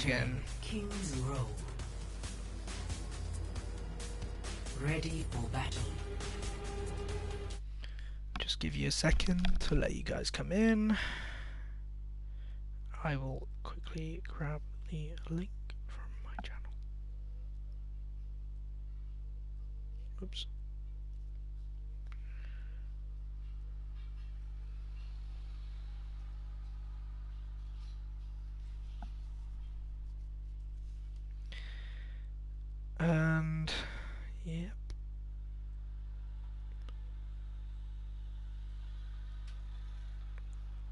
to get in. King's Row. Ready for battle. Just give you a second to let you guys come in. I will quickly grab the link from my channel. Oops. And yep.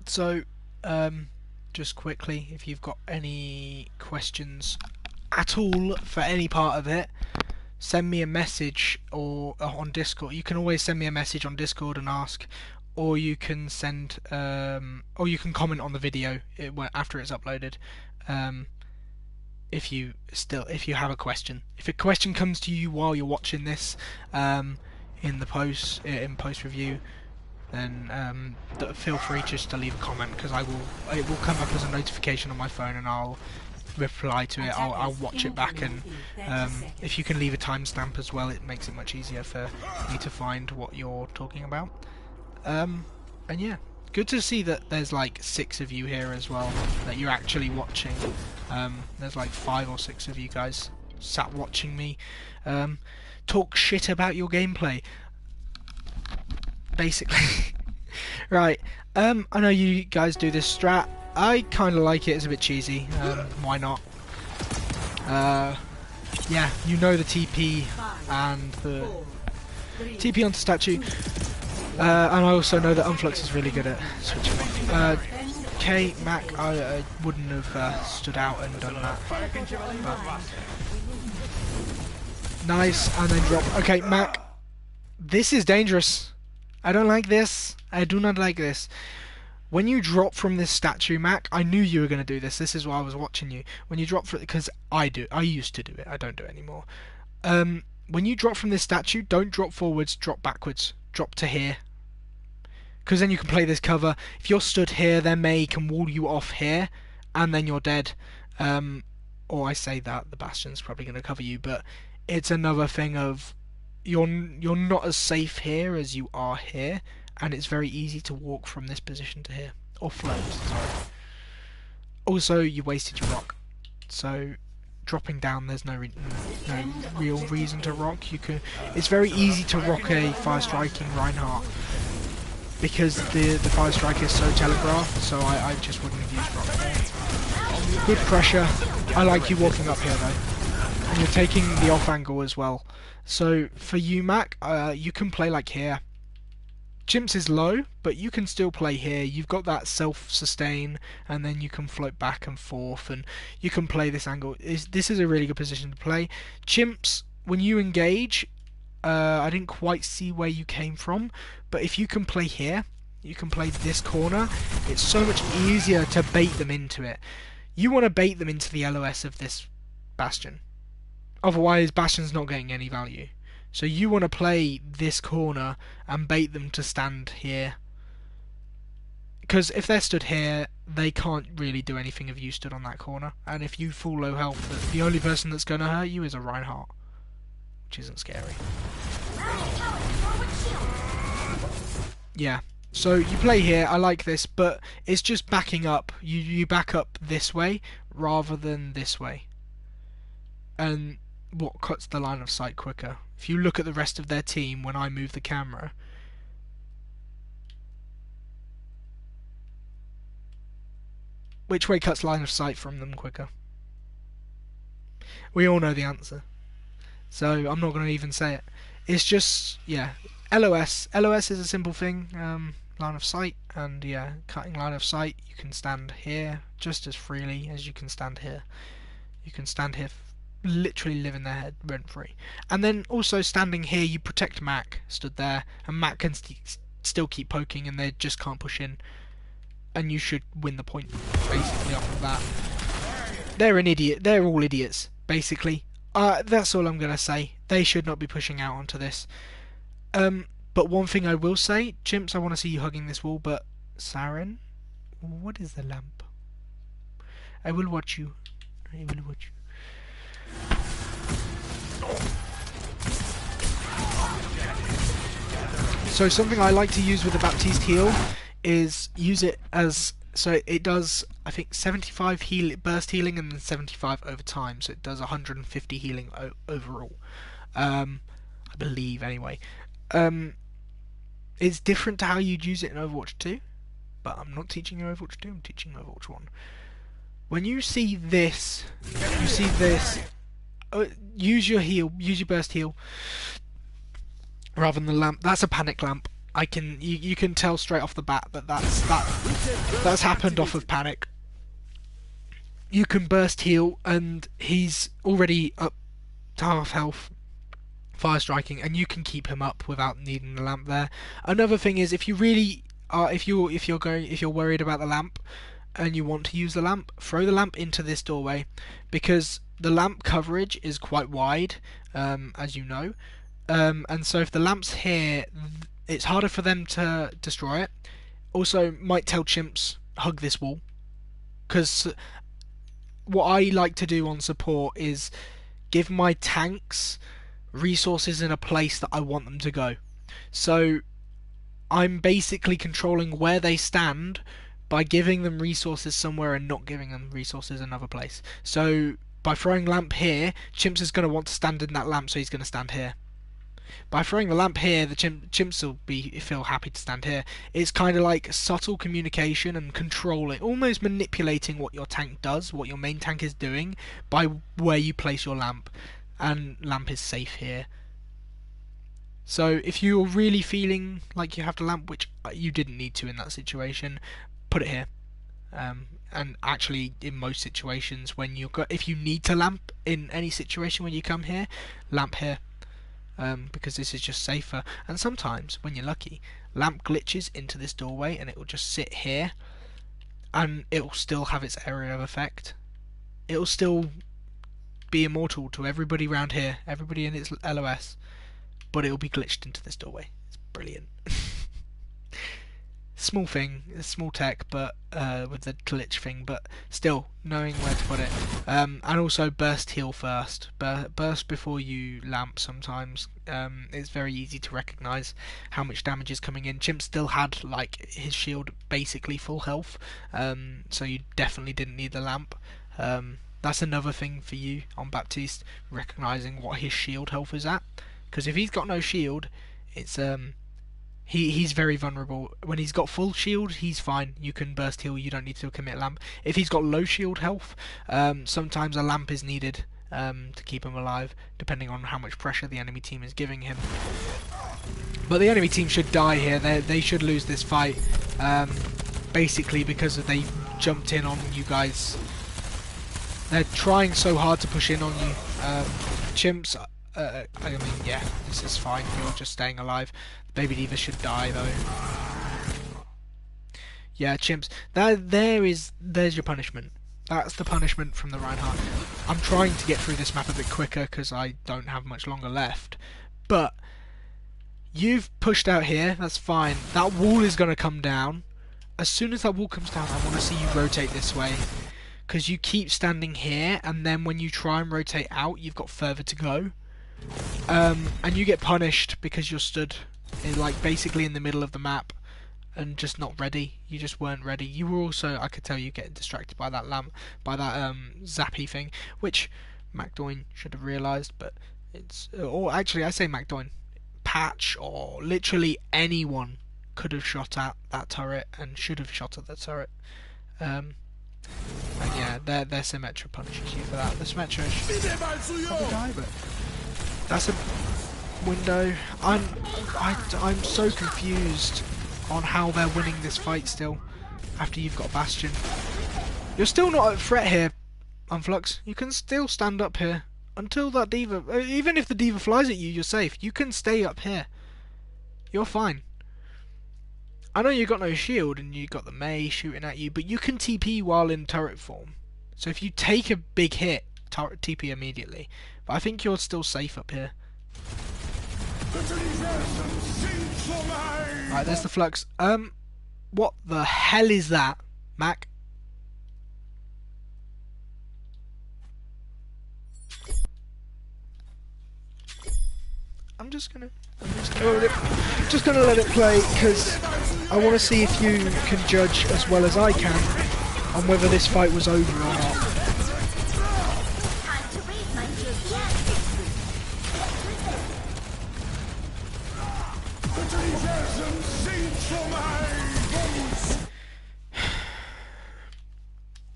So just quickly, if you've got any questions at all for any part of it, send me a message or on Discord. You can always send me a message on Discord and ask, or you can send or you can comment on the video after it's uploaded. If you have a question, if a question comes to you while you're watching this in post review, then feel free just to leave a comment, because it will come up as a notification on my phone and I'll reply to it. I'll watch it back, and if you can leave a timestamp as well, it makes it much easier for me to find what you're talking about. And yeah, good to see that there's like 6 of you here as well, that you're actually watching. There's like 5 or 6 of you guys sat watching me talk shit about your gameplay, basically. Right, I know you guys do this strat. I kind of like it. It's a bit cheesy. Why not? Yeah, you know the TP and the TP onto statue. And I also know that Unflux is really good at switching off. Okay, Mac, I wouldn't have stood out and done that. But nice, and then drop. Okay, Mac, this is dangerous. I don't like this. I do not like this. When you drop from this statue, Mac, I knew you were going to do this. This is why I was watching you. When you drop from, because I used to do it. I don't do it anymore. When you drop from this statue, don't drop forwards, drop backwards. Drop to here. Because then you can play this cover. If you're stood here, then Mei can wall you off here, and then you're dead. Or I say that, the Bastion's probably going to cover you, but it's another thing of you're not as safe here as you are here, and it's very easy to walk from this position to here. Or float, sorry. Also, you wasted your rock. So dropping down, there's no real reason to rock. It's very easy to rock a fire striking Reinhardt, because the fire strike is so telegraphed, so I just wouldn't have used rock there. Good pressure. I like you walking up here though. And you're taking the off angle as well. So for you, Mac, you can play like here. Chimps is low, but you can still play here. You've got that self-sustain, and then you can float back and forth, and you can play this angle. This is a really good position to play. Chimps, when you engage, I didn't quite see where you came from, but if you can play here, you can play this corner, it's so much easier to bait them into it. You want to bait them into the LOS of this Bastion. Otherwise, Bastion's not getting any value. So you want to play this corner and bait them to stand here. Because if they're stood here, they can't really do anything if you stood on that corner. And if you fall low health, the only person that's going to hurt you is a Reinhardt. Which isn't scary. Yeah. So you play here, I like this, but it's just backing up. You back up this way rather than this way. And what cuts the line of sight quicker? If you look at the rest of their team when I move the camera, which way cuts line of sight from them quicker? We all know the answer, so I'm not going to even say it. It's just, yeah, LOS is a simple thing, line of sight, and yeah, cutting line of sight, you can stand here just as freely as you can stand here. You can stand here literally living their head rent free. And then also standing here, you protect Mac, stood there, and Mac can still keep poking, and they just can't push in, and you should win the point basically off of that. They're an idiot. They're all idiots basically. That's all I'm gonna say. They should not be pushing out onto this. But one thing I will say, Chimps, I want to see you hugging this wall, but Saren, what is the lamp? I will watch you. I will watch you. So something I like to use with the Baptiste heal is use it as, so it does, I think, 75 burst healing and then 75 over time, so it does 150 healing overall. I believe anyway. It's different to how you'd use it in Overwatch 2, but I'm not teaching you Overwatch 2, I'm teaching Overwatch 1. When you see this, use your heal, use your burst heal rather than the lamp. That's a panic lamp. You can tell straight off the bat that that's happened off of panic. You can burst heal and he's already up to half health, fire striking, and you can keep him up without needing the lamp there. Another thing is, if you really are, if you're worried about the lamp and you want to use the lamp, throw the lamp into this doorway, because the lamp coverage is quite wide, as you know, and so if the lamp's here, it's harder for them to destroy it. Also, might tell chimps, hug this wall, because what I like to do on support is give my tanks resources in a place that I want them to go. So I'm basically controlling where they stand by giving them resources somewhere and not giving them resources another place. So by throwing lamp here, Chimps is going to want to stand in that lamp, so he's going to stand here. By throwing the lamp here, the chimps will feel happy to stand here. It's kind of like subtle communication and controlling, almost manipulating what your tank does, what your main tank is doing, by where you place your lamp. And lamp is safe here. So if you're really feeling like you have to lamp, which you didn't need to in that situation, put it here. And actually, in most situations, if you need to lamp in any situation when you come here, lamp here. Because this is just safer. And sometimes, when you're lucky, lamp glitches into this doorway and it will just sit here, and it will still have its area of effect. It will still be immortal to everybody around here, everybody in its LOS, but it will be glitched into this doorway. It's brilliant. Small thing, small tech, but with the glitch thing, but still knowing where to put it. And also burst heal first. Burst before you lamp sometimes. It's very easy to recognise how much damage is coming in. Chimp still had like his shield basically full health, so you definitely didn't need the lamp. That's another thing for you on Baptiste, recognising what his shield health is at. Because if he's got no shield, it's he's very vulnerable. When he's got full shield, he's fine. You can burst heal. You don't need to commit lamp. If he's got low shield health, sometimes a lamp is needed to keep him alive, depending on how much pressure the enemy team is giving him. But the enemy team should die here. They should lose this fight, basically because they jumped in on you guys. They're trying so hard to push in on you. Chimps, I mean, yeah, this is fine. You're just staying alive. Baby D.Va should die though. Yeah, chimps. There's your punishment. That's the punishment from the Reinhardt. I'm trying to get through this map a bit quicker because I don't have much longer left. But you've pushed out here. That's fine. That wall is going to come down. As soon as that wall comes down, I want to see you rotate this way. Because you keep standing here, and then when you try and rotate out, you've got further to go. And you get punished because you're stood like basically in the middle of the map and just not ready. You just weren't ready. You were also, I could tell, you getting distracted by that zappy thing, which MacDoin should have realised, but it's, or actually I say MacDoin, Patch or literally anyone could have shot at that turret and should have shot at the turret. And yeah, their Symmetra punishes you for that. The Symmetra should probably die, but that's a window. I'm so confused on how they're winning this fight still after you've got Bastion. You're still not at threat here, Unflux. You can still stand up here until that D.Va, even if the D.Va flies at you, you're safe. You can stay up here. You're fine. I know you got no shield and you got the Mei shooting at you, but you can TP while in turret form. So if you take a big hit, TP immediately. But I think you're still safe up here. Right, there's the Flux. What the hell is that, Mac? just gonna let it play because I want to see if you can judge as well as I can on whether this fight was over or not.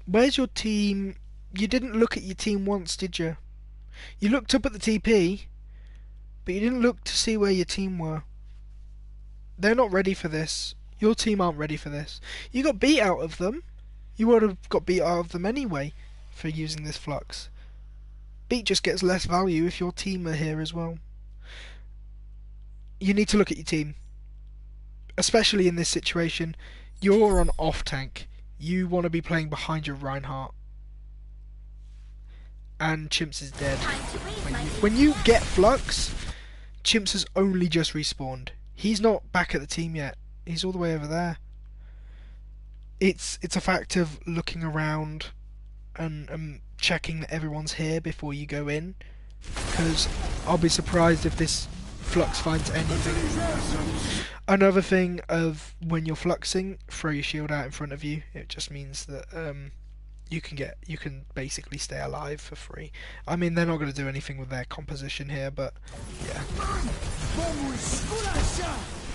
Where's your team? You didn't look at your team once, did you? You looked up at the TP, but you didn't look to see where your team were. They're not ready for this. Your team aren't ready for this. You got beat out of them. You would have got beat out of them anyway for using this flux. Beat just gets less value if your team are here as well. You need to look at your team. Especially in this situation. You're on off tank. You want to be playing behind your Reinhardt. And Chimps is dead. When you get Flux, Chimps has only just respawned. He's not back at the team yet. He's all the way over there. It's a fact of looking around and checking that everyone's here before you go in. Because I'll be surprised if this Flux finds anything. Another thing of when you're fluxing, throw your shield out in front of you. It just means that you can basically stay alive for free. I mean, they're not going to do anything with their composition here, but yeah.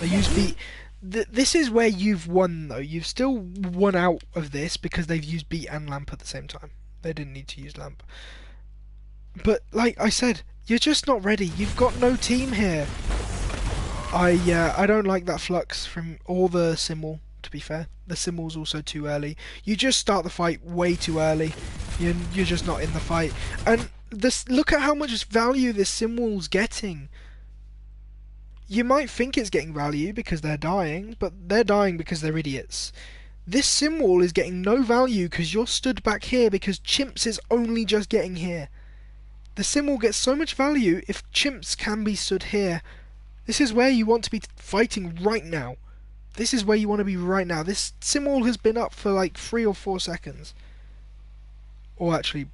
They use beat. This is where you've won, though. You've still won out of this because they've used beat and lamp at the same time. They didn't need to use lamp. But like I said, you're just not ready. You've got no team here. I don't like that flux from or the Simul. To be fair, the Simul's also too early. You just start the fight way too early. You're just not in the fight. And look at how much value this Simul's getting. You might think it's getting value because they're dying, but they're dying because they're idiots. This Simul is getting no value because you're stood back here because Chimps is only just getting here. The Simul gets so much value if Chimps can be stood here. This is where you want to be fighting right now. This is where you want to be right now. This Simul has been up for like 3 or 4 seconds. Or actually...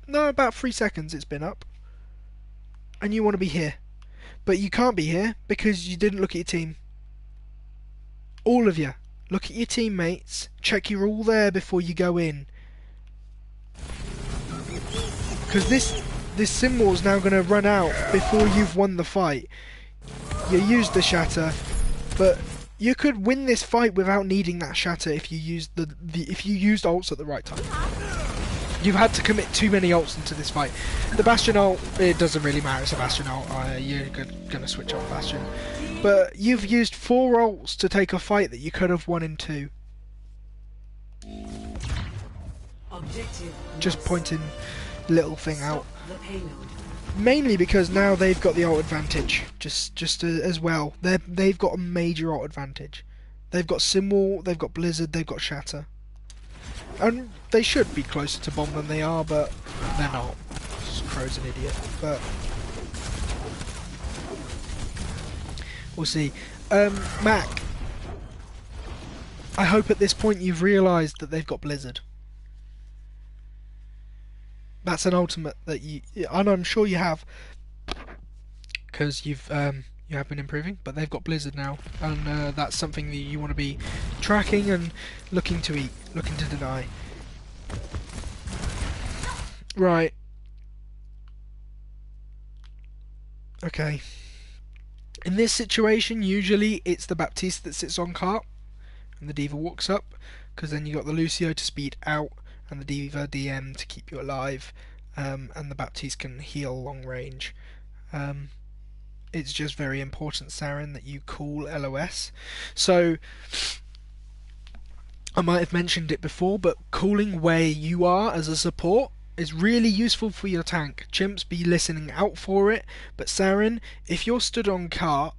no, about 3 seconds it's been up. And you want to be here. But you can't be here because you didn't look at your team. All of you. Look at your teammates. Check you're all there before you go in. Because this Simul's now going to run out before you've won the fight. You used the shatter, but you could win this fight without needing that shatter if you used if you used ults at the right time. You've had to commit too many ults into this fight. The Bastion ult, it doesn't really matter. It's a Bastion ult. You're gonna switch off Bastion, but you've used 4 ults to take a fight that you could have won in 2. Just pointing little thing out. Mainly because now they've got the ult advantage, just as well. They've got a major ult advantage. They've got Simul, they've got Blizzard, they've got Shatter. And they should be closer to Bomb than they are, but they're not. Crow's an idiot, but... we'll see. Mac, I hope at this point you've realised that they've got Blizzard. That's an ultimate that you... and I'm sure you have. Because you have been improving, but they've got Blizzard now. And that's something that you want to be tracking and looking to eat, looking to deny. Right. Okay. In this situation, usually it's the Baptiste that sits on cart, and the D.Va walks up, because then you got the Lucio to speed out, and the D.Va DM to keep you alive, and the Baptiste can heal long range. It's just very important, Saren, that you call LOS. So, I might have mentioned it before, but calling where you are as a support is really useful for your tank. Chimps be listening out for it, but Saren, if you're stood on cart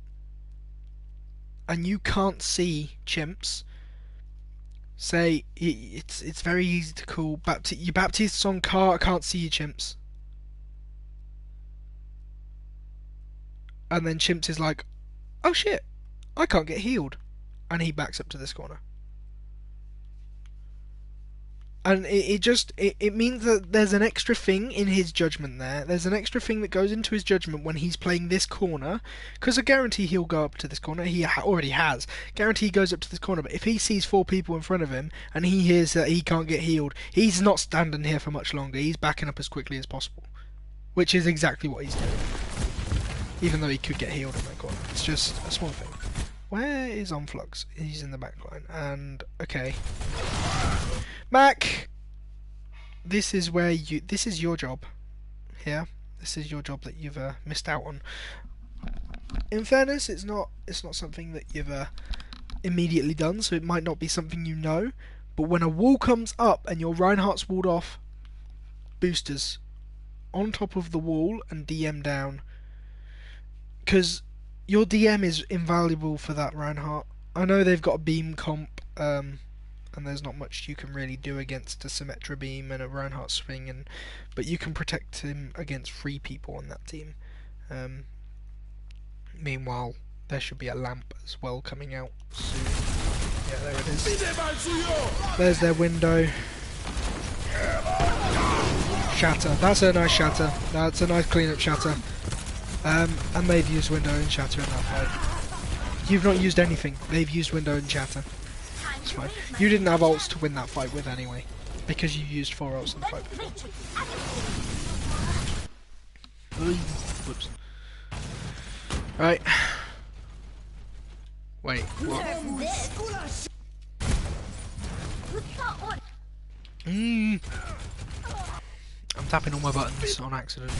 and you can't see Chimps, say it's very easy to call your Baptiste's on cart, can't see you, Chimps. And then Chimps is like, oh shit, I can't get healed. And he backs up to this corner. And it means that there's an extra thing in his judgment there. There's an extra thing that goes into his judgment when he's playing this corner, because I guarantee he'll go up to this corner. He already has. Guarantee he goes up to this corner. But if he sees 4 people in front of him and he hears that he can't get healed, he's not standing here for much longer. He's backing up as quickly as possible, which is exactly what he's doing. Even though he could get healed in that corner, it's just a small thing. Where is Onflux? He's in the back line. And okay. Mac, this is your job here. This is your job that you've missed out on. In fairness, it's not something that you've immediately done, so it might not be something you know. But when a wall comes up and your Reinhardt's walled off, boosters on top of the wall and DM down, because your DM is invaluable for that Reinhardt. I know they've got a beam comp. And there's not much you can really do against a Symmetra beam and a Reinhardt swing, but you can protect him against 3 people on that team. Meanwhile, there should be a lamp as well coming out soon. Yeah, there it is. There's their window. Shatter. That's a nice shatter. That's a nice clean-up shatter. And they've used window and shatter in that fight. You've not used anything. They've used window and shatter. It's fine. You didn't have ults to win that fight with anyway, because you used 4 ults in the fight before. Whoops. Right. Wait, what? I'm tapping all my buttons on accident.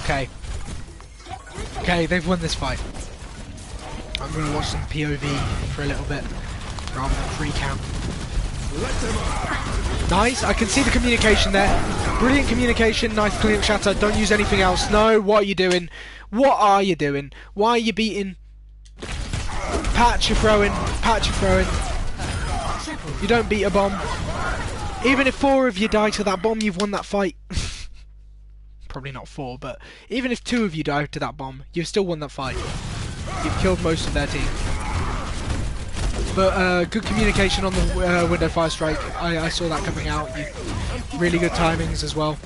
Okay. Okay, they've won this fight. I'm gonna watch some POV for a little bit, rather than free camp. Nice, I can see the communication there. Brilliant communication, nice clean up shatter. Don't use anything else. No, what are you doing? What are you doing? Why are you beating? Patch your throwing. Patch your throwing. You don't beat a bomb. Even if 4 of you die to that bomb, you've won that fight. Probably not 4, but even if 2 of you die to that bomb, you've still won that fight. You've killed most of their team. But good communication on the window fire strike. I saw that coming out. Really good timings as well.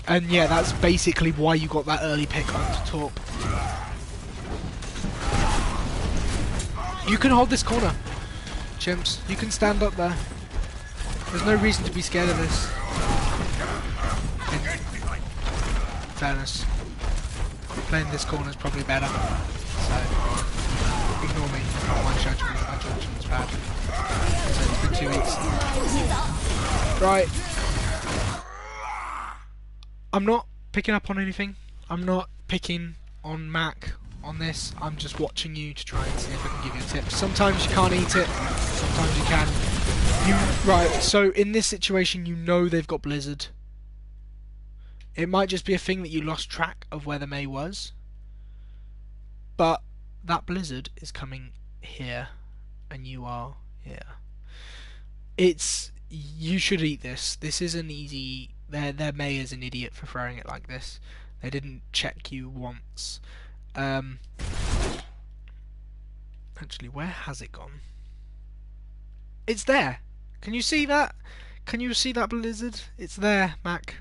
And yeah, that's basically why you got that early pick onto top. You can hold this corner, chimps. You can stand up there. There's no reason to be scared of this. In fairness, playing this corner is probably better. So ignore me. My judgment's bad. So it's been 2 weeks. Right. I'm not picking up on anything. I'm not picking on Mac on this. I'm just watching you to try and see if I can give you a tip. Sometimes you can't eat it. Sometimes you can. Right, so in this situation you know they've got Blizzard. It might just be a thing that you lost track of where the Mei was. But that Blizzard is coming here and you are here. You should eat this. This is an easy... Their Mei is an idiot for throwing it like this. They didn't check you once. Actually, where has it gone? It's there. Can you see that? Can you see that Blizzard? It's there, Mac.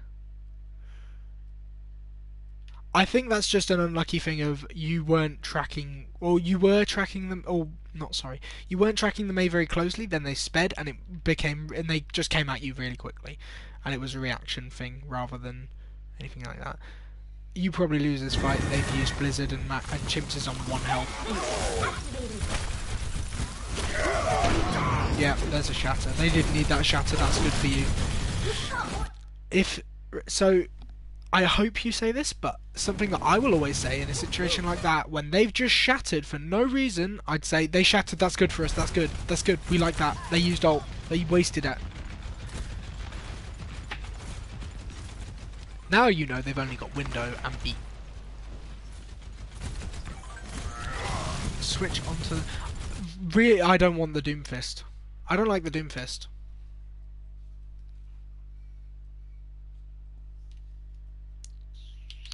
I think that's just an unlucky thing of you weren't tracking, or you were tracking them, or not, sorry, you weren't tracking the Mei very closely, then they sped and they just came at you really quickly. And it was a reaction thing rather than anything like that. You probably lose this fight. They've used Blizzard and Chimps is on 1 health. Yeah, there's a shatter. They didn't need that shatter. That's good for you. I hope you say this, but something that I will always say in a situation like that, when they've just shattered for no reason, I'd say they shattered. That's good for us. That's good. That's good. We like that. They used ult. They wasted it. Now you know they've only got window and beat. Switch onto... Really, I don't want the Doomfist. I don't like the Doomfist.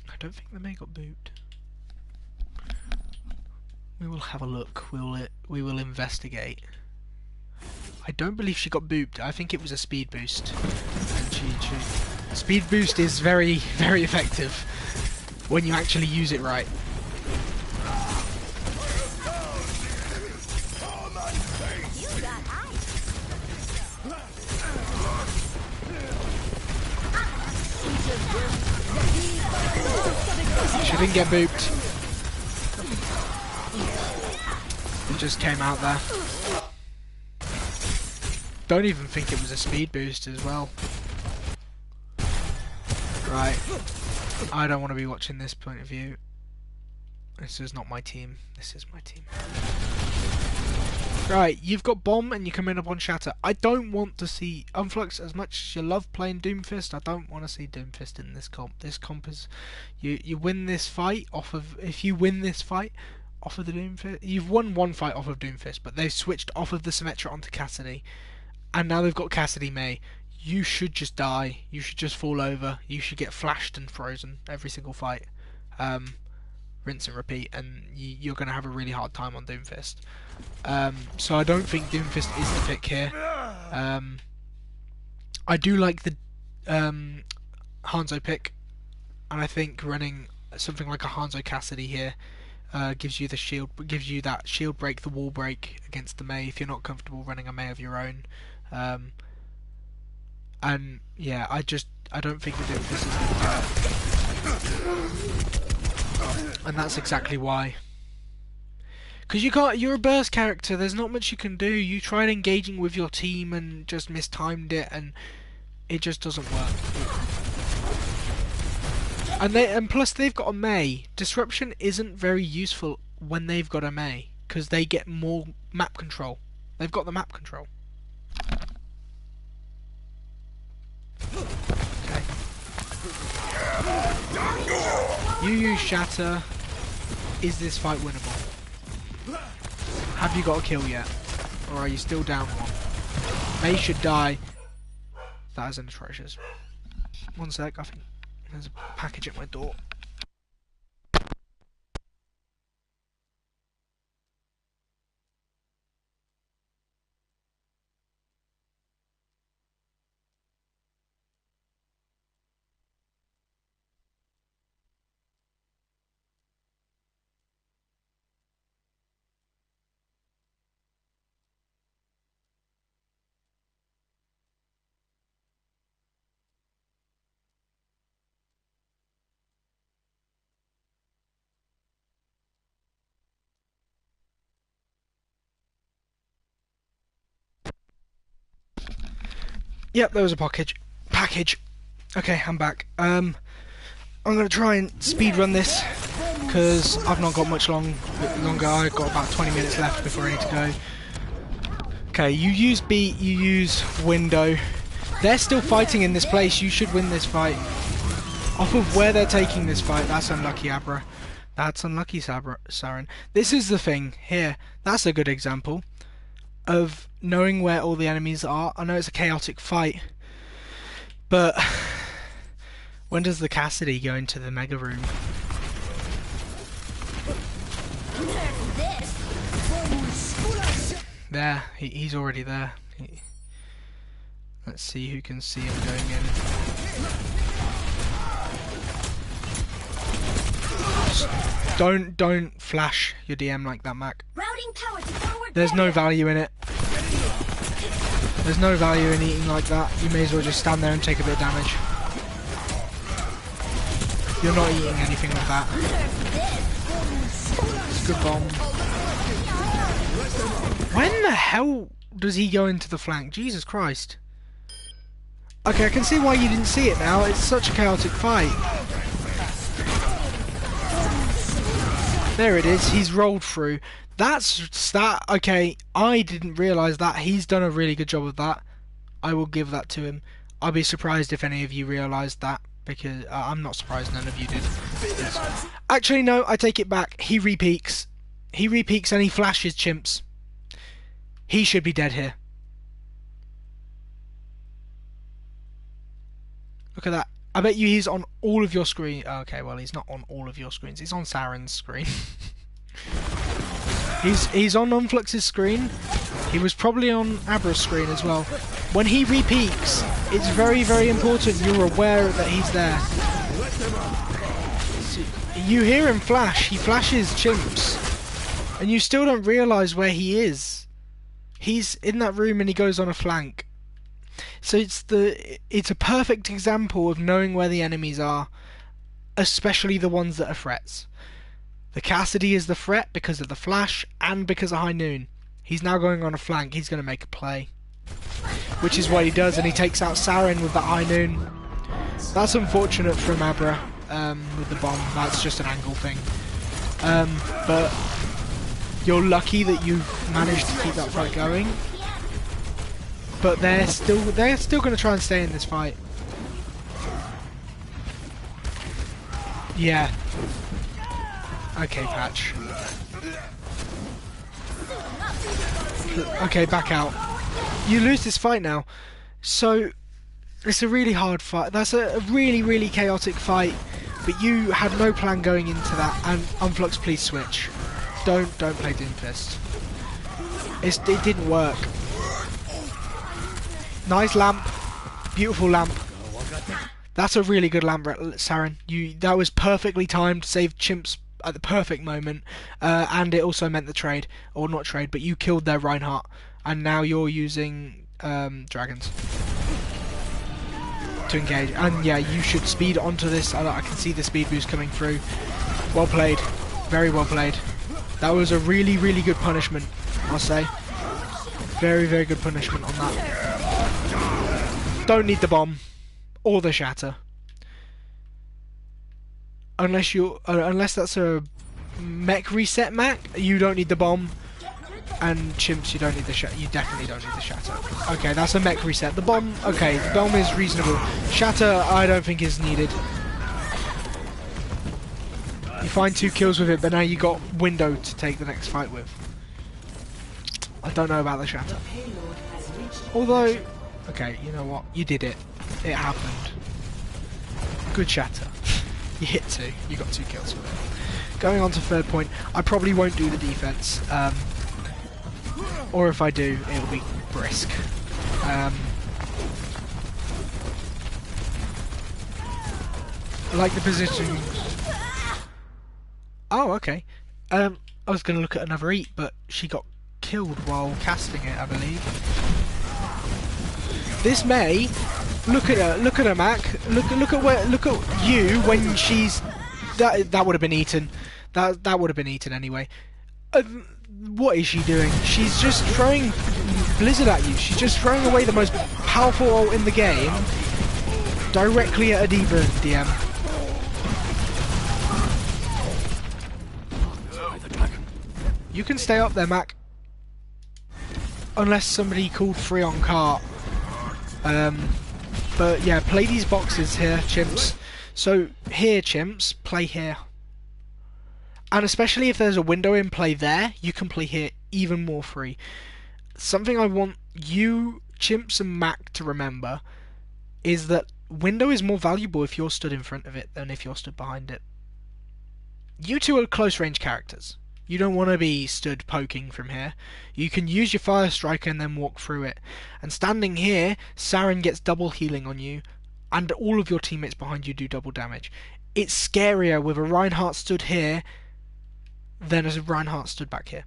I don't think the Mei got booped. We will have a look. We will investigate. I don't believe she got booped. I think it was a speed boost. And she speed boost is very, very effective when you actually use it right. She didn't get booped. It just came out there. Don't even think it was a speed boost as well. Right. I don't want to be watching this point of view. This is not my team. This is my team. Right, you've got Bomb and you're coming up on Shatter. I don't want to see Unflux as much as you love playing Doomfist. I don't want to see Doomfist in this comp. This comp is you win this fight off of if you win this fight off of the Doomfist. You've won one fight off of Doomfist, but they've switched off of the Symmetra onto Cassidy, and now they've got Cassidy May. You should just die. You should just fall over. You should get flashed and frozen every single fight. Rinse and repeat, and you're going to have a really hard time on Doomfist. So I don't think Doomfist is the pick here. I do like the Hanzo pick, and I think running something like a Hanzo Cassidy here gives you the shield, gives you that shield break, the wall break against the Mei if you're not comfortable running a Mei of your own. And yeah, I don't think the Doomfist is going to do it. And that's exactly why. Because you're a burst character, there's not much you can do. You tried engaging with your team and just mistimed it, and it just doesn't work. And plus they've got a Mei. Disruption isn't very useful when they've got a Mei, because they get more map control. They've got the map control. Okay. You use Shatter. Is this fight winnable? Have you got a kill yet? Or are you still down one? Mei should die. That is an atrocious. One sec, I think there's a package at my door. Yep, there was a package. Okay, I'm back. I'm gonna try and speed run this because I've not got much longer. I've got about 20 minutes left before I need to go. Okay, you use beat, you use window. They're still fighting in this place. You should win this fight. Off of where they're taking this fight, that's unlucky, Abra. That's unlucky, Saren. This is the thing here. That's a good example of knowing where all the enemies are. I know it's a chaotic fight, but when does the Cassidy go into the Mega Room? There, he's already there. Let's see who can see him going in. Don't flash your DM like that, Mac. There's no value in it. There's no value in eating like that. You may as well just stand there and take a bit of damage. You're not eating anything with that. It's a good bomb. When the hell does he go into the flank? Jesus Christ. Okay, I can see why you didn't see it now. It's such a chaotic fight. There it is. He's rolled through. That's that. Okay, I didn't realise that. He's done a really good job of that. I will give that to him. I'll be surprised if any of you realised that, because I'm not surprised none of you did. Yes. Actually, no, I take it back. He repeaks. He repeaks and he flashes chimps. He should be dead here. Look at that. I bet you he's on all of your screen. Okay, well, he's not on all of your screens. He's on Saren's screen. He's on Unflux's screen. He was probably on Abra's screen as well. When he re-peaks, it's very, very important you're aware that he's there. You hear him flash, he flashes chimps, and you still don't realise where he is. He's in that room and he goes on a flank. So it's a perfect example of knowing where the enemies are, especially the ones that are threats. The Cassidy is the threat because of the flash and because of High Noon. He's now going on a flank, he's going to make a play. Which is what he does, and he takes out Saren with that High Noon. That's unfortunate from Abra with the bomb, that's just an angle thing. But you're lucky that you've managed to keep that fight going. But they're still going to try and stay in this fight. Yeah. Okay, Patch. Okay, back out. You lose this fight now. So, it's a really hard fight. That's a really, really chaotic fight. But you had no plan going into that. And Unflux, please switch. Don't play Doomfist. It didn't work. Nice lamp. Beautiful lamp. That's a really good lamp, Saren. That was perfectly timed to save chimps at the perfect moment, and it also meant the trade, or not trade, but you killed their Reinhardt, and now you're using dragons to engage. And yeah, you should speed onto this. I can see the speed boost coming through. Well played, very well played. That was a really, really good punishment, I'll say. Very, very good punishment on that. Don't need the bomb or the shatter. Unless that's a mech reset Mac, you don't need the bomb, and chimps you don't need the shatter. You definitely don't need the shatter. Okay, that's a mech reset. The bomb, okay, the bomb is reasonable. Shatter, I don't think is needed. You find 2 kills with it, but now you got window to take the next fight with. I don't know about the shatter. Although, okay, you know what? You did it. It happened. Good shatter. You hit 2. You got 2 kills with it. Going on to third point, I probably won't do the defense. Or if I do, it'll be brisk. I like the position. Oh, okay. I was going to look at another eat, but she got killed while casting it, I believe. This Mei, look at her, Mac. Look at you when she's that would have been eaten. That would have been eaten anyway. What is she doing? She's just throwing Blizzard at you. She's just throwing away the most powerful ult in the game directly at a D.Va DM. You can stay up there, Mac. Unless somebody called free on cart. But yeah, play these boxes here, chimps. So here, chimps, play here. And especially if there's a window in play there, you can play here even more free. Something I want you, chimps and Mac, to remember is that window is more valuable if you're stood in front of it than if you're stood behind it. You two are close range characters. You don't want to be stood poking from here. You can use your Fire Striker and then walk through it. And standing here, Saren gets double healing on you, and all of your teammates behind you do double damage. It's scarier with a Reinhardt stood here than as a Reinhardt stood back here.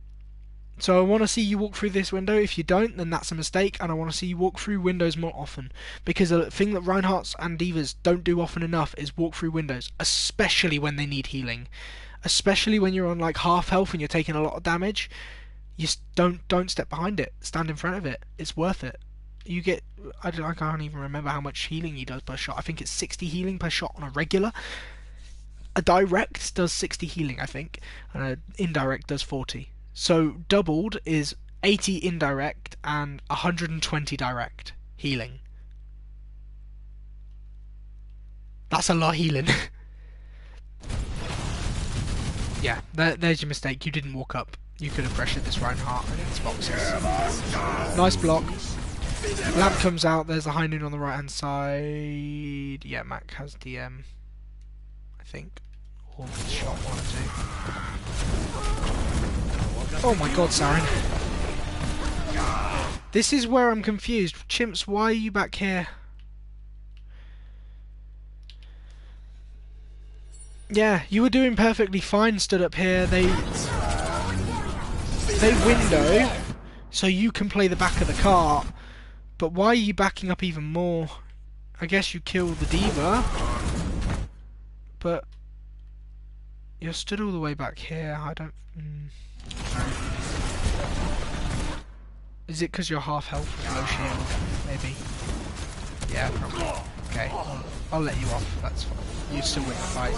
So I want to see you walk through this window. If you don't, then that's a mistake, and I want to see you walk through windows more often. Because a thing that Reinhardts and D.Vas don't do often enough is walk through windows, especially when they need healing. Especially when you're on like half health and you're taking a lot of damage. You don't step behind it. Stand in front of it. It's worth it. You get, I can't even remember how much healing he does per shot. I think it's 60 healing per shot on a regular. A direct does 60 healing, I think, and an indirect does 40. So doubled is 80 indirect and 120 direct healing. That's a lot of healing. Yeah, there's your mistake. You didn't walk up. You could have pressured this Reinhardt against boxes. Nice block. Lamp comes out. There's the High Noon on the right hand side. Yeah, Mac has DM, I think. Or shot 1 or 2. Oh my god, Saren. This is where I'm confused. Chimps, why are you back here? Yeah, you were doing perfectly fine stood up here. They window, so you can play the back of the cart. But why are you backing up even more? I guess you killed the D.Va. But you're stood all the way back here. I don't... Is it because you're half health with low shield? Maybe. Yeah, probably. Okay, I'll let you off. That's fine. You still win the fight.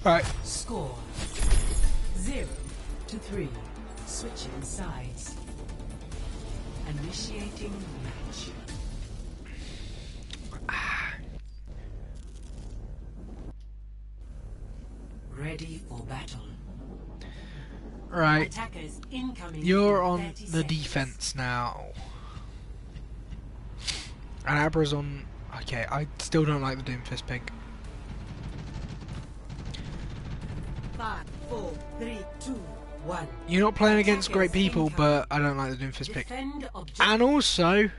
Right. Score 0-3. Switching sides. Initiating match. Ready for battle. Right. Attackers incoming. You're in on 30 the seconds. defense now. And Abra's on... Okay, I still don't like the Doomfist pick. 5, 4, 3, 2, 1. You're not playing against great people, but I don't like the Doomfist pick. Defend objective. And also,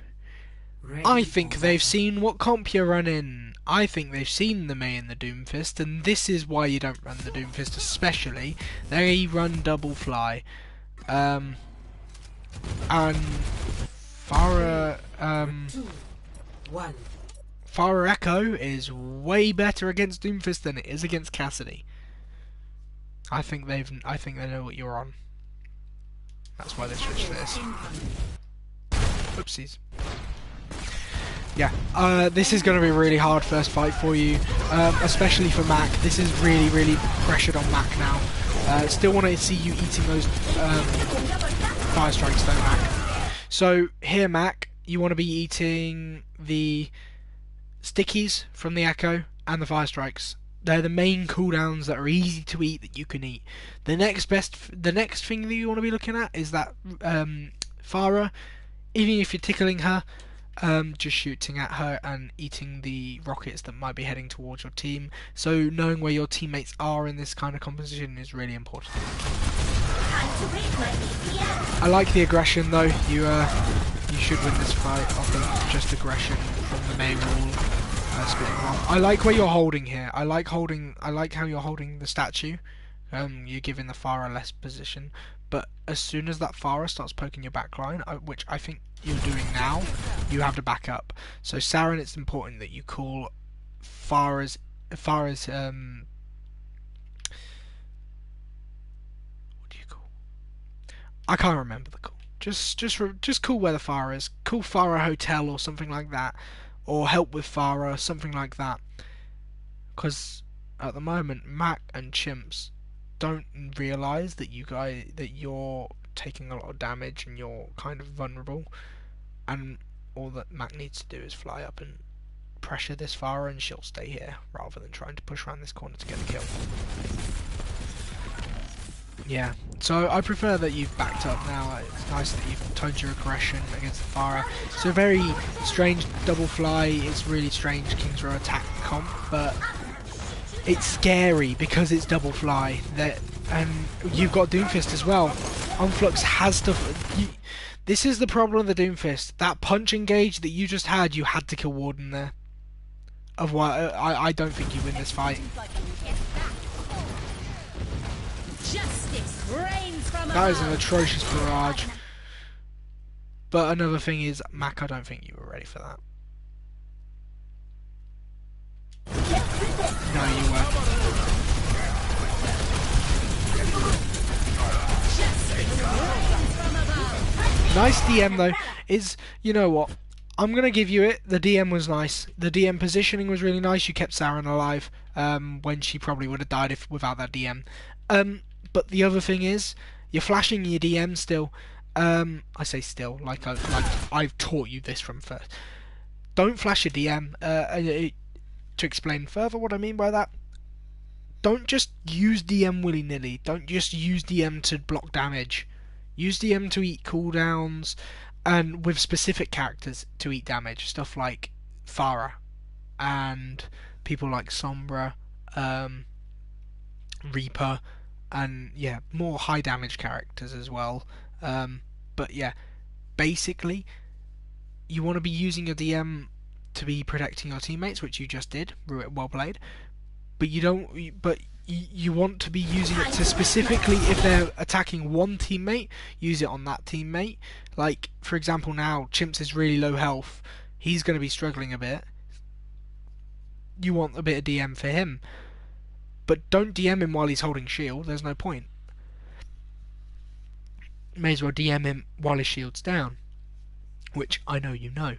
Ready I for think they've battle. seen what comp you're running. I think they've seen the Mei and the Doomfist, and this is why you don't run the Doomfist especially. They run double fly. And Farah, 2, 1. Farah Echo is way better against Doomfist than it is against Cassidy. I think they know what you're on. That's why they switched to this. Oopsies. Yeah, this is going to be a really hard first fight for you, especially for Mac. This is really, really pressured on Mac now. Still want to see you eating those fire strikes though, Mac. So here, Mac, you want to be eating the stickies from the Echo and the fire strikes. They're the main cooldowns that are easy to eat that you can eat. The next thing that you want to be looking at is that Farah. Even if you're tickling her, just shooting at her and eating the rockets that might be heading towards your team. So knowing where your teammates are in this kind of composition is really important. I like the aggression though. You should win this fight off of just aggression from the main wall. I like where you're holding here. I like how you're holding the statue. You're giving the Farah less position. But as soon as that Farah starts poking your backline, which I think you're doing now, you have to back up. So Saren, it's important that you call Farah's what do you call? I can't remember the call. Just call where the Farah is. Call Farah Hotel or something like that, or help with Farah, something like that. Because at the moment, Mac and Chimps don't realise that you're taking a lot of damage and you're kind of vulnerable, and all that Mac needs to do is fly up and pressure this Farah and she'll stay here rather than trying to push around this corner to get the kill. Yeah, so I prefer that you've backed up now. It's nice that you've toned your aggression against the Farah. It's a very strange double fly. It's really strange King's Row attack comp, but it's scary because it's double fly. And you've got Doomfist as well. Unflux has to... This is the problem with the Doomfist. That punch engage that you just had, you had to kill Warden there. Otherwise, I don't think you win this fight. That is an atrocious barrage. But another thing is, Mac, I don't think you were ready for that. No, you weren't. Nice DM though. You know what? I'm gonna give you it. The DM was nice. The DM positioning was really nice. You kept Saren alive when she probably would have died without that DM. But the other thing is, you're flashing your DM still. I say still, like I've taught you this from first. Don't flash your DM. To explain further what I mean by that, don't just use DM willy-nilly. Don't just use DM to block damage. Use DM to eat cooldowns, and with specific characters to eat damage. Stuff like Farah, and people like Sombra, Reaper, and yeah, more high damage characters as well. But yeah, basically, you want to be using your DM to be protecting your teammates, which you just did. Well played. But you don't. But you want to be using it to specifically, if they're attacking one teammate, use it on that teammate. Like, for example, now Chimps is really low health. He's going to be struggling a bit. You want a bit of DM for him. But don't DM him while he's holding shield. There's no point. May as well DM him while his shield's down. Which I know you know.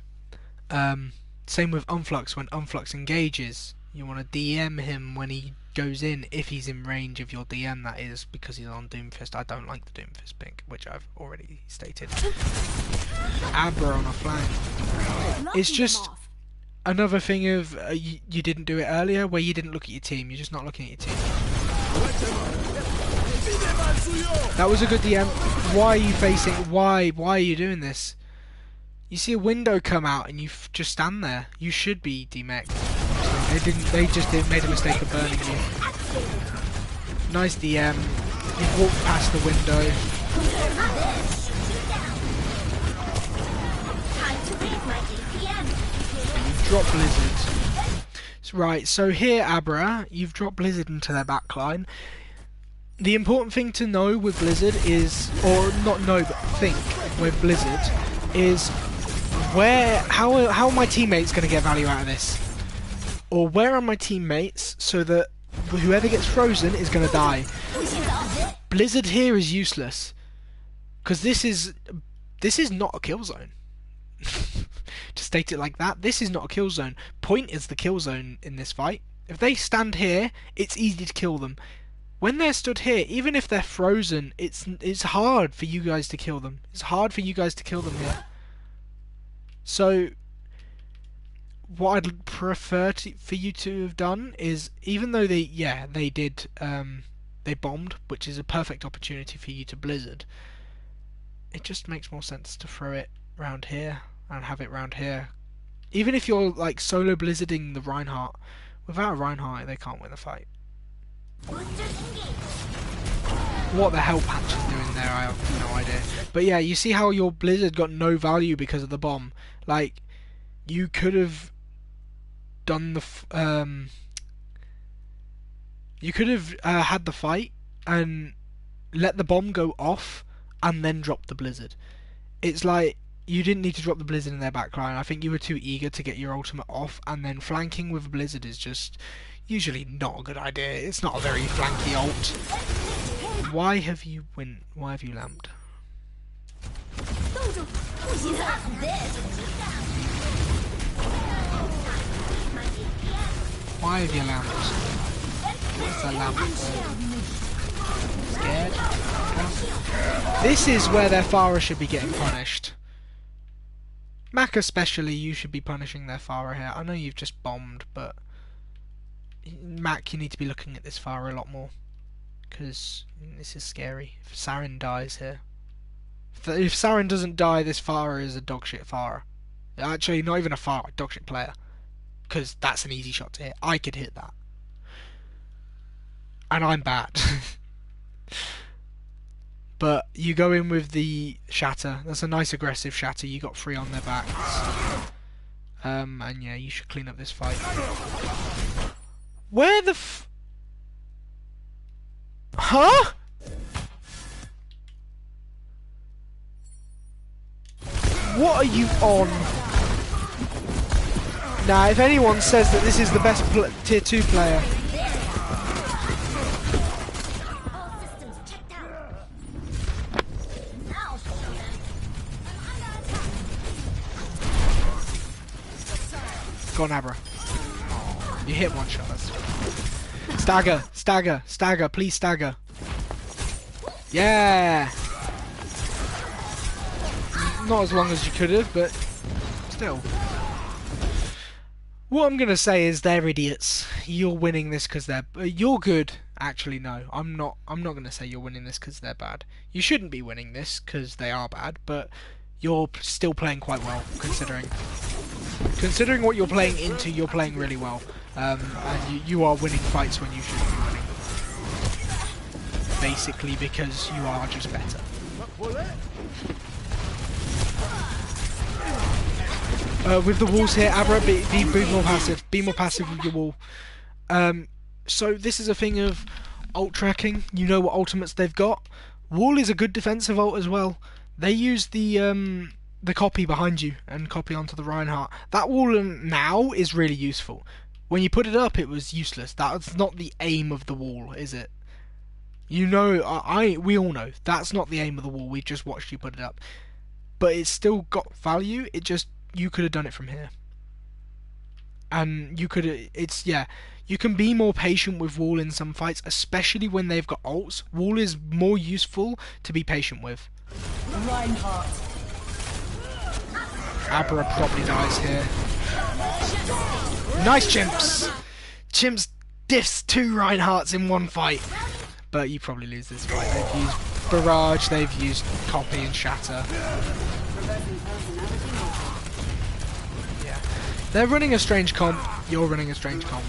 Same with Unflux. When Unflux engages, you want to DM him when he goes in, if he's in range of your DM, that is, because he's on Doomfist. I don't like the Doomfist pick, which I've already stated. Abra on a flank. It's just another thing of you didn't do it earlier, where you didn't look at your team. You're just not looking at your team. That was a good DM. Why are you facing? Why are you doing this? You see a window come out and you just stand there. You should be demeched. They just made a mistake of burning you. Nice DM. You've walked past the window. You've dropped Blizzard. Right, so here, Abra, you've dropped Blizzard into their backline. The important thing to know with Blizzard is, or not know, but think with Blizzard, is how are my teammates going to get value out of this? Or where are my teammates so that whoever gets frozen is going to die? Blizzard here is useless, because this is not a kill zone. To state it like that, this is not a kill zone. Point is the kill zone in this fight. If they stand here, it's easy to kill them. When they're stood here, even if they're frozen, it's hard for you guys to kill them. It's hard for you guys to kill them here. So what I'd prefer for you to have done is, even though they bombed, which is a perfect opportunity for you to Blizzard, it just makes more sense to throw it round here and have it round here. Even if you're like solo Blizzarding the Reinhardt, without a Reinhardt they can't win the fight. What the hell Patch is doing there, I have no idea. But yeah, you see how your Blizzard got no value because of the bomb. Like, you could have done the you could have had the fight and let the bomb go off and then drop the Blizzard. It's like, you didn't need to drop the Blizzard in their backline. I think you were too eager to get your ultimate off, and then flanking with a Blizzard is just usually not a good idea. It's not a very flanky ult. Why have you lamped? Why have you lamped? What's the lamp for? Scared? This is where their Pharah should be getting punished. Mac especially, you should be punishing their Pharah here. I know you've just bombed, but Mac, you need to be looking at this Pharah a lot more, because this is scary. If Saren dies here, if Saren doesn't die, this Pharah is a dogshit Pharah. Actually, not even a Pharah, dogshit player, because that's an easy shot to hit. I could hit that, and I'm bad. But you go in with the Shatter. That's a nice aggressive Shatter. You got 3 on their backs. And yeah, you should clean up this fight. Where the Huh? What are you on? Now, if anyone says that this is the best tier 2 player, go on, Abra. You hit one shot. Stagger, stagger, stagger, please stagger. Yeah. Not as long as you could have, but still. What I'm gonna say is they're idiots. You're winning this because you're good. Actually, no, I'm not gonna say you're winning this because they're bad. You shouldn't be winning this because they are bad, but you're still playing quite well, considering what you're playing into. You're playing really well, and you are winning fights when you shouldn't be winning. basically because you are just better. With the walls here, Abra, be more passive. Be more passive with your wall. So this is a thing of ult tracking. You know what ultimates they've got. Wall is a good defensive ult as well. They use the copy behind you and copy onto the Reinhardt. That wall now is really useful. When you put it up, it was useless. That's not the aim of the wall, is it? You know, we all know that's not the aim of the wall. We've just watched you put it up, but it's still got value. You could have done it from here, and you could. You can be more patient with wall in some fights, especially when they've got ults. Wall is more useful to be patient with. Reinhardt. Abra probably dies here. Nice Chimps! Chimps diffs 2 Reinhardts in one fight. But you probably lose this fight. They've used Barrage, they've used Copy and Shatter. Yeah. They're running a strange comp, you're running a strange comp.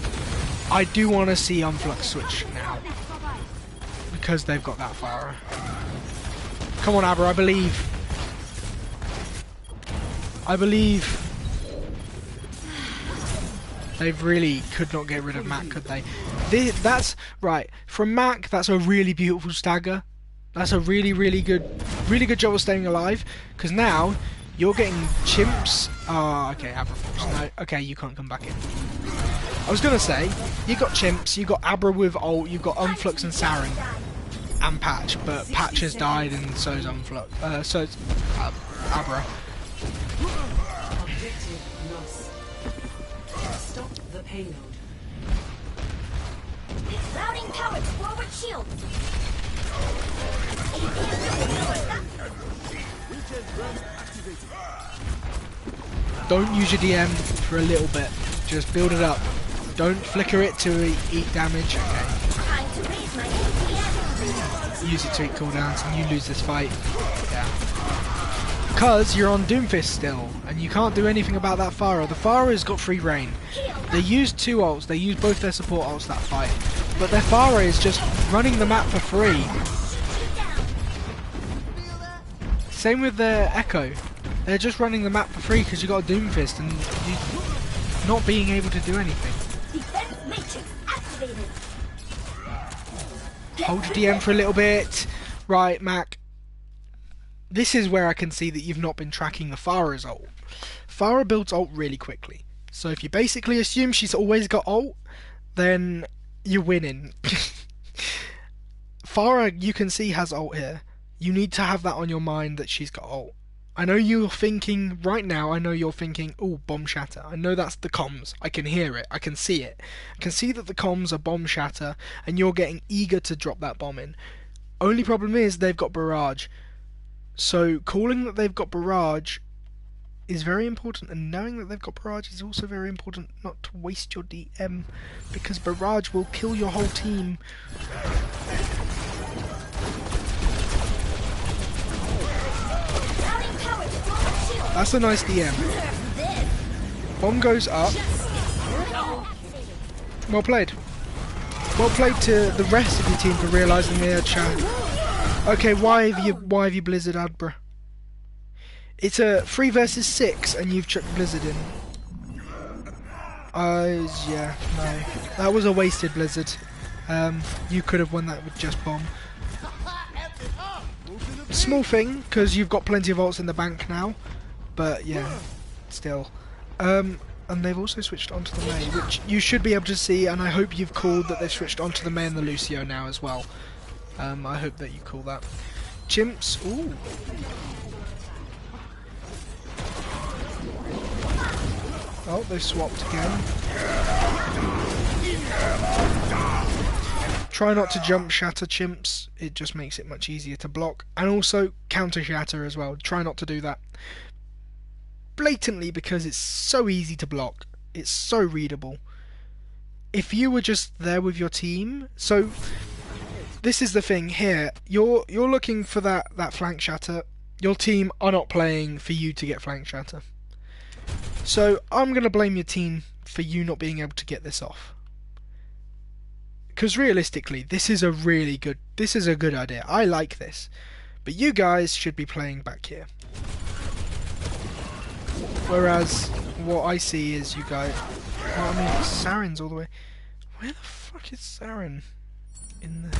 I do want to see Unflux switch now. Because they've got that Pharah. Come on Abra, I believe. They really could not get rid of Mac, could they? That's right. From Mac, that's a really beautiful stagger. That's a really good job of staying alive. Because now you're getting Chimps. Oh, okay, Abra. No, okay, you can't come back in. I was gonna say you got Chimps, you got Abra with ult, you've got Unflux and Saren and Patch, but Patch has died and so's Unflux. So's Abra. Objective lost. Stop the payload. Routing power to forward shield. Don't use your DM for a little bit. Just build it up. Don't flicker it to eat damage. Okay. Time to raise my APM. Use it to eat cooldowns and you lose this fight. Yeah. Because you're on Doomfist still, and you can't do anything about that Pharah. The Pharah's got free reign. They used 2 ults, they used both their support ults that fight. But their Pharah is just running the map for free. Same with their Echo. They're just running the map for free because you got a Doomfist and you not being able to do anything. Defense matrix activated. Hold your DM for a little bit. Right, Mac. This is where I can see that you've not been tracking the Pharah's ult. Pharah builds ult really quickly. So if you basically assume she's always got ult, then you're winning. Pharah, you can see, has ult here. You need to have that on your mind that she's got ult. I know you're thinking, right now, I know you're thinking, oh, bomb shatter. I know that's the comms. I can hear it. I can see it. I can see that the comms are bomb shatter, and you're getting eager to drop that bomb in. Only problem is they've got barrage. So calling that they've got barrage is very important, and knowing that they've got barrage is also very important not to waste your DM, because barrage will kill your whole team. That's a nice DM. Bomb goes up. Well played. Well played to the rest of your team for realising they had chance. Okay, why have you Blizzard Adbra? It's a 3 versus 6 and you've chucked Blizzard in. Yeah, no. That was a wasted Blizzard. You could have won that with just bomb. Small thing, because you've got plenty of ults in the bank now. But yeah, still. And they've also switched onto the Mei, which you should be able to see, and I hope you've called that they've switched onto the Mei and the Lucio now as well. I hope that you call that. Chimps, ooh. Oh, they've swapped again. Try not to jump shatter Chimps, it just makes it much easier to block. And also counter shatter as well, try not to do that. Blatantly, because it's so easy to block. It's so readable. If you were just there with your team, so this is the thing here. You're looking for that flank shatter. Your team are not playing for you to get flank shatter. So I'm gonna blame your team for you not being able to get this off. Because realistically, this is a good idea. I like this. But you guys should be playing back here. Whereas, what I see is you guys... Well, I mean, Saren's all the way... Where the fuck is Saren? In the...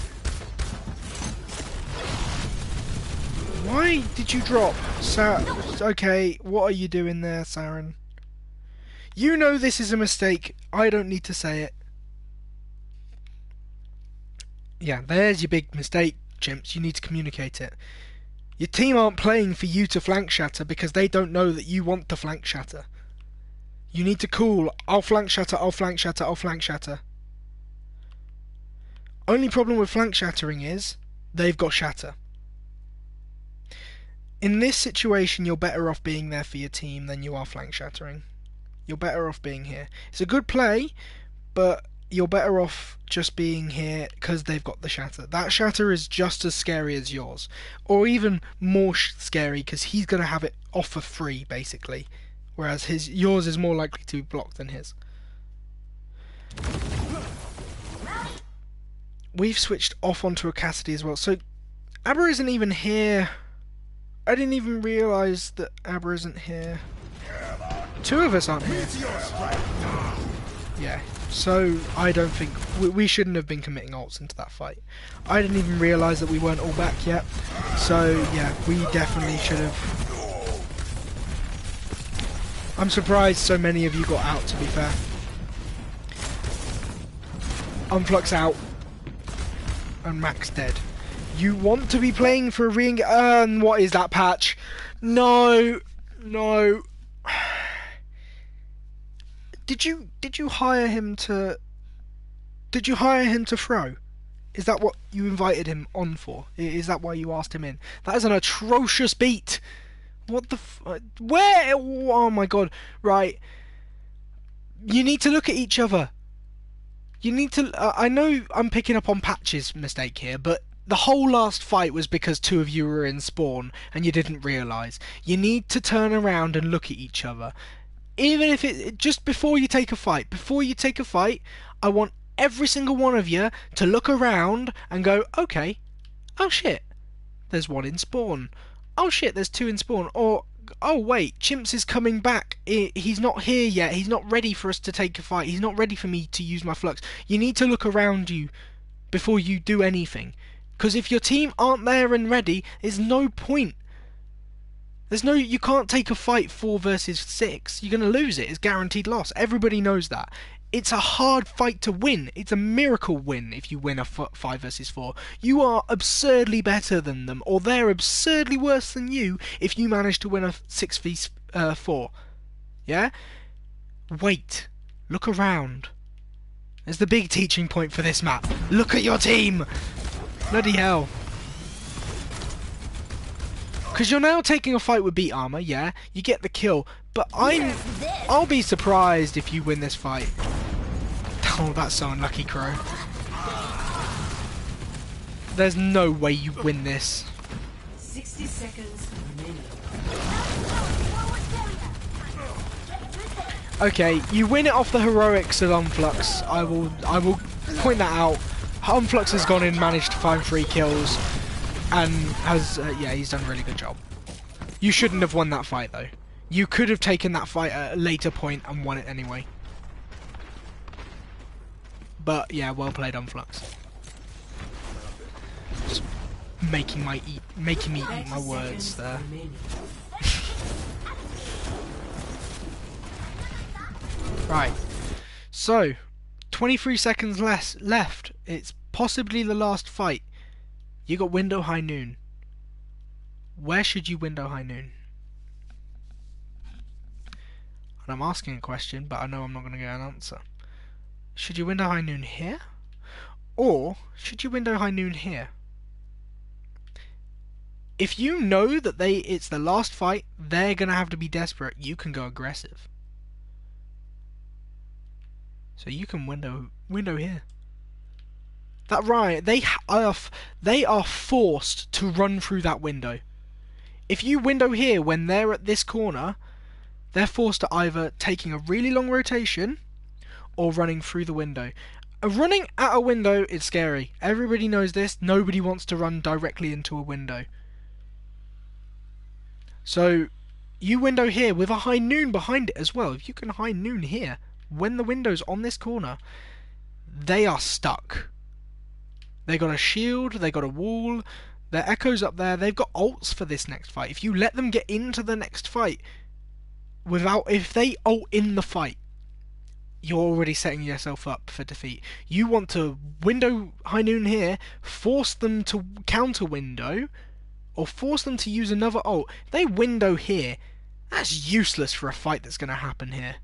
Why did you drop? Okay, what are you doing there, Saren? You know this is a mistake. I don't need to say it. Yeah, there's your big mistake, chimps. You need to communicate it. Your team aren't playing for you to flank shatter because they don't know that you want to flank shatter. You need to call, I'll flank shatter, I'll flank shatter, I'll flank shatter. Only problem with flank shattering is, they've got shatter. In this situation, you're better off being there for your team than you are flank shattering. You're better off being here. It's a good play, but you're better off just being here because they've got the shatter. That shatter is just as scary as yours. Or even more scary because he's going to have it off for free, basically. Whereas yours is more likely to be blocked than his. We've switched off onto a Cassidy as well. So, Abba isn't even here. I didn't even realise that Abba isn't here. Two of us aren't here. Yeah, so I don't think... We shouldn't have been committing ults into that fight. I didn't even realise that we weren't all back yet. So, yeah, we definitely should have... I'm surprised so many of you got out, to be fair. Unflux out. And Max dead. You want to be playing for a re-engage... what is that patch? No. No. Did you hire him to... Did you hire him to throw? Is that what you invited him on for? Is that why you asked him in? That is an atrocious beat. What the where? Oh my god. Right. You need to look at each other. You need to... I know I'm picking up on Patch's mistake here, but the whole last fight was because two of you were in spawn and you didn't realise. You need to turn around and look at each other. Even if it... Just before you take a fight. I want every single one of you to look around and go, okay, oh shit, there's one in spawn. Oh shit, there's two in spawn. Or, oh wait, Chimps is coming back. He's not here yet. He's not ready for us to take a fight. He's not ready for me to use my flux. You need to look around you before you do anything. Because if your team aren't there and ready, there's no point. You can't take a fight 4 versus 6. You're going to lose it. It's guaranteed loss. Everybody knows that. It's a hard fight to win. It's a miracle win if you win a 5 versus 4. You are absurdly better than them, or they're absurdly worse than you if you manage to win a 6 v 4. Yeah? Wait. Look around. There's the big teaching point for this map. Look at your team! Bloody hell. Because you're now taking a fight with beat armor, yeah? You get the kill, but I'll be surprised if you win this fight. Oh, that's so unlucky, Crow. There's no way you win this. 60 seconds remaining. Okay, you win it off the heroics of Unflux. I will point that out. Unflux has gone in, managed to find 3 kills. And has, yeah, he's done a really good job. You shouldn't have won that fight, though. You could have taken that fight at a later point and won it anyway. But, yeah, well played, Unflux. Just making me eat my words there. Right. So, 23 seconds left. It's possibly the last fight. You got window high noon. Where should you window high noon? And I'm asking a question, but I know I'm not going to get an answer. Should you window high noon here? Or should you window high noon here? If you know that it's the last fight, they're going to have to be desperate, you can go aggressive. So you can window here. That right, they are forced to run through that window. If you window here when they're at this corner, they're forced to either taking a really long rotation or running through the window. Running at a window is scary. Everybody knows this. Nobody wants to run directly into a window. So, you window here with a High Noon behind it as well. If you can High Noon here, when the window's on this corner, they are stuck. They got a shield, they got a wall, their Echo's up there, they've got ults for this next fight. If you let them get into the next fight, if they ult in the fight, you're already setting yourself up for defeat. You want to window High Noon here, force them to counter window, or force them to use another ult. If they window here, that's useless for a fight that's going to happen here.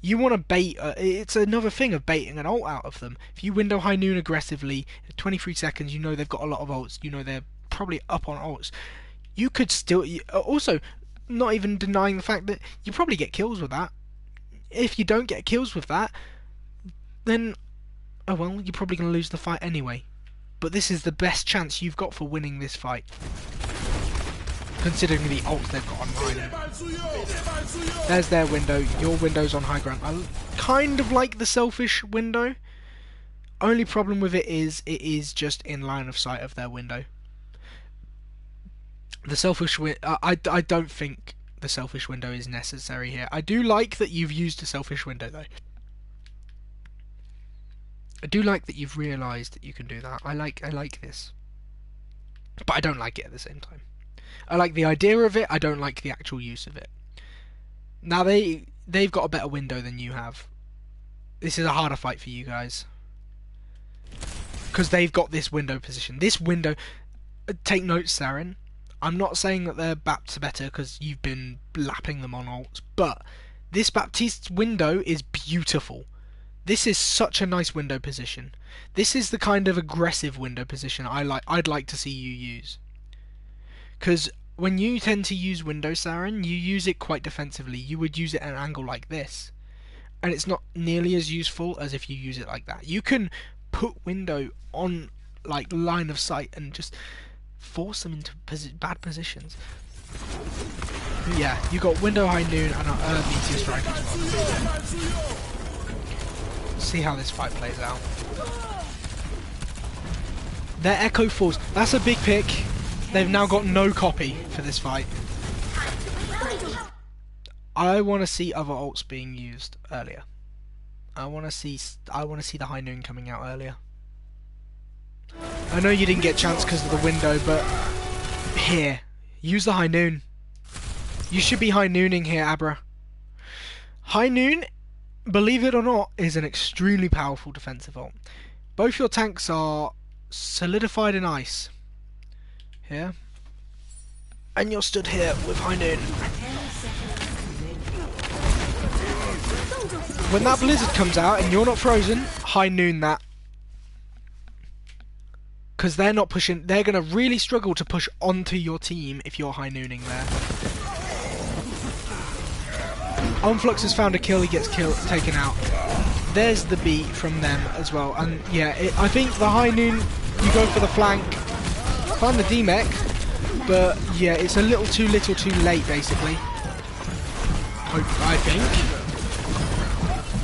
You want to bait, it's another thing of baiting an ult out of them. If you window High Noon aggressively, 23 seconds, you know they've got a lot of ults, you know they're probably up on ults. You could still, also, not even denying the fact that you probably get kills with that. If you don't get kills with that, then, oh well, you're probably going to lose the fight anyway. But this is the best chance you've got for winning this fight, considering the ults they've got on Rhino. There's their window, your window's on high ground. I kind of like the Selfish window. Only problem with it is just in line of sight of their window. The Selfish I don't think the Selfish window is necessary here. I do like that you've used a Selfish window though. I do like that you've realised that you can do that. I like this. But I don't like it at the same time. I like the idea of it, I don't like the actual use of it. Now they've got a better window than you have. This is a harder fight for you guys. Because they've got this window position. This window, take note, Saren. I'm not saying that their Baps are better because you've been lapping them on ults, but this Baptiste's window is beautiful. This is such a nice window position. This is the kind of aggressive window position I'd like to see you use. Because when you tend to use window, Saren, you use it quite defensively. You would use it at an angle like this. And it's not nearly as useful as if you use it like that. You can put window on like line of sight and just force them into bad positions. But yeah, you got window High Noon and Meteor Strike as well. See how this fight plays out. Their Echo falls. That's a big pick. They've now got no copy for this fight. I want to see other ults being used earlier. I want to see the High Noon coming out earlier. I know you didn't get a chance because of the window, but here, use the High Noon. You should be High Nooning here, Abra. High Noon, believe it or not, is an extremely powerful defensive ult. Both your tanks are solidified in ice. Here. And you're stood here with High Noon. When that blizzard comes out and you're not frozen, High Noon that. Because they're not pushing, they're going to really struggle to push onto your team if you're High Nooning there. Onflux has found a kill, he gets taken out. There's the beat from them as well. And yeah, I think the High Noon, you go for the flank, find the D-Mech, but yeah, it's a little too late basically.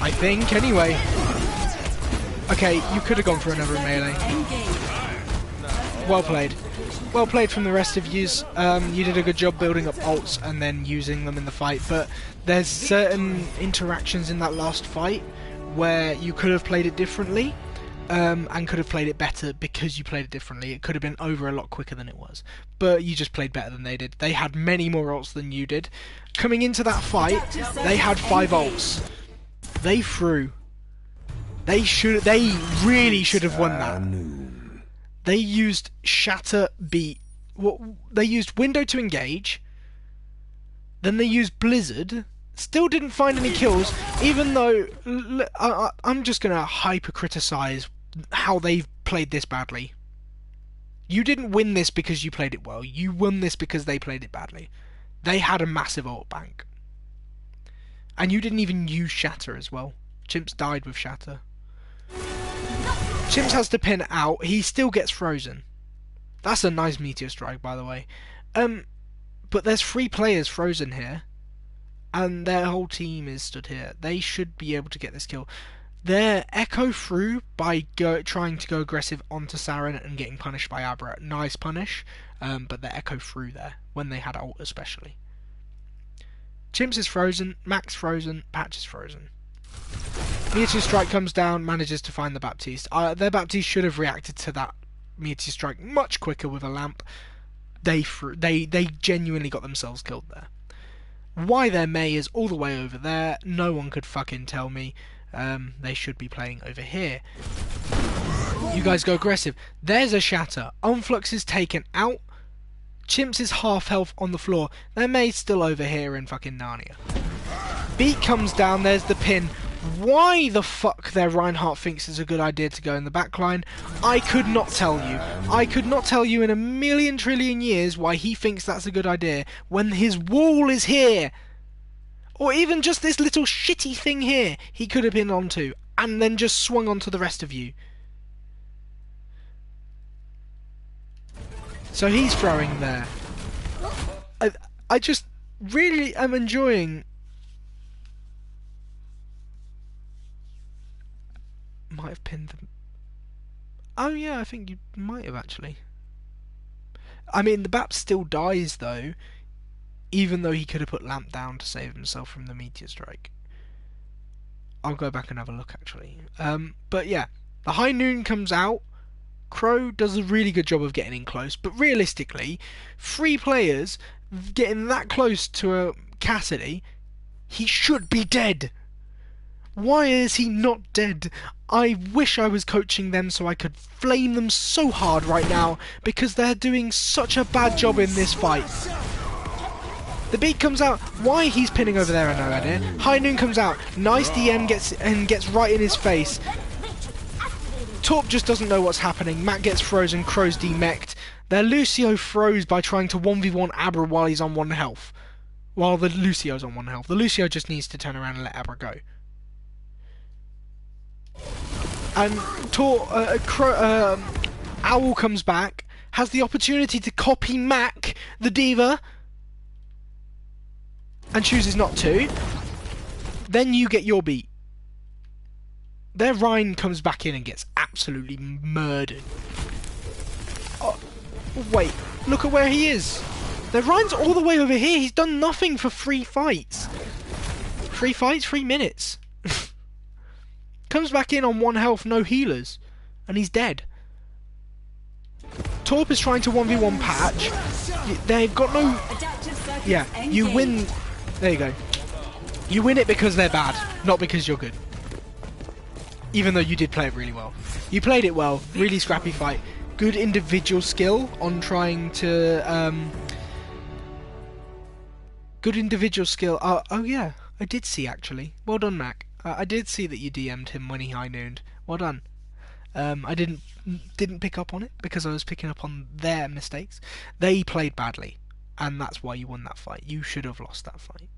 I think anyway. Okay, you could have gone for another melee. Well played. Well played from the rest of yous. You did a good job building up ults and then using them in the fight, but there's certain interactions in that last fight where you could have played it differently, and could have played it better because you played it differently. It could have been over a lot quicker than it was, but you just played better than they did. They had many more ults than you did. Coming into that fight, they had 5 ults. They threw. They really should have won that. They used Shatter Beat. They used Window to engage. Then they used Blizzard. Still didn't find any kills, even though I'm just gonna hyper-criticize how they've played this badly. You didn't win this because you played it well. You won this because they played it badly. They had a massive ult bank. And you didn't even use Shatter as well. Chimps died with Shatter. Chimps has to pin out. He still gets frozen. That's a nice Meteor Strike, by the way. But there's 3 players frozen here. And their whole team is stood here. They should be able to get this kill. They're echo through by trying to go aggressive onto Saren and getting punished by Abra. Nice punish, but they're echo through there when they had ult especially. Chimps is frozen, Mac's frozen, Patch is frozen. Meteor Strike comes down, manages to find the Baptiste. Their Baptiste should have reacted to that Meteor Strike much quicker with a lamp. They genuinely got themselves killed there. Why their Mei is all the way over there, no one could fucking tell me. They should be playing over here. You guys go aggressive. There's a shatter. Unflux is taken out. Chimps is half health on the floor. Their Mei's still over here in fucking Narnia. Beat comes down, there's the pin. Why the fuck their Reinhardt thinks it's a good idea to go in the backline, I could not tell you. I could not tell you in a million trillion years why he thinks that's a good idea when his wall is here. Or even just this little shitty thing here he could have been onto and then just swung onto the rest of you. So he's throwing there. I just really am enjoying... Might have pinned them. Oh yeah, I think you might have actually. I mean, the Bap still dies though, even though he could have put Lamp down to save himself from the Meteor Strike. I'll go back and have a look actually. But yeah, the High Noon comes out. Crow does a really good job of getting in close, but realistically, 3 players getting that close to a Cassidy, he should be dead. Why is he not dead? I wish I was coaching them so I could flame them so hard right now, because they're doing such a bad job in this fight. The beat comes out. Why he's pinning over there, I have no idea. High Noon comes out. Nice DM gets right in his face. Torp just doesn't know what's happening. Matt gets frozen. Crow's demech'd. Their Lucio froze by trying to 1v1 Abra while he's on 1 health. While the Lucio's on 1 health. The Lucio just needs to turn around and let Abra go. And Owl comes back, has the opportunity to copy Mac, the diva, and chooses not to. Then you get your beat. Their Rhine comes back in and gets absolutely murdered. Oh, wait, look at where he is. Their Rhine's all the way over here. He's done nothing for 3 fights. 3 fights, 3 minutes. Comes back in on 1 health, no healers, and he's dead. Torp is trying to 1v1 Patch. They've got no... Yeah, you win... There you go. You win it because they're bad, not because you're good. Even though you did play it really well. You played it well, really scrappy fight. Good individual skill on trying to... Good individual skill... oh yeah, I did see actually. Well done, Mac. I did see that you DM'd him when he high nooned. Well done. I didn't pick up on it because I was picking up on their mistakes. They played badly, and that's why you won that fight. You should have lost that fight.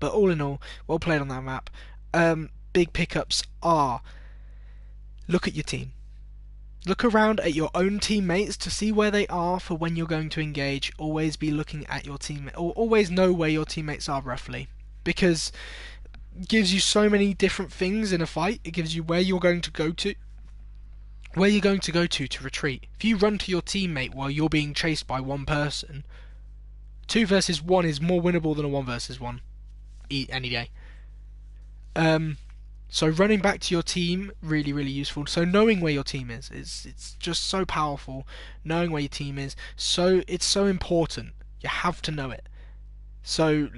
But all in all, well played on that map. Big pickups are: look at your team. Look around at your own teammates to see where they are for when you're going to engage. Always be looking at your teammate, or always know where your teammates are roughly, because gives you so many different things in a fight. It gives you where you're going to go to, to retreat. If you run to your teammate while you're being chased by 1 person, 2 versus 1 is more winnable than a 1 versus 1 any day. So running back to your team, really, really useful. So knowing where your team is, it's just so powerful. Knowing where your team is, it's so important. You have to know it. So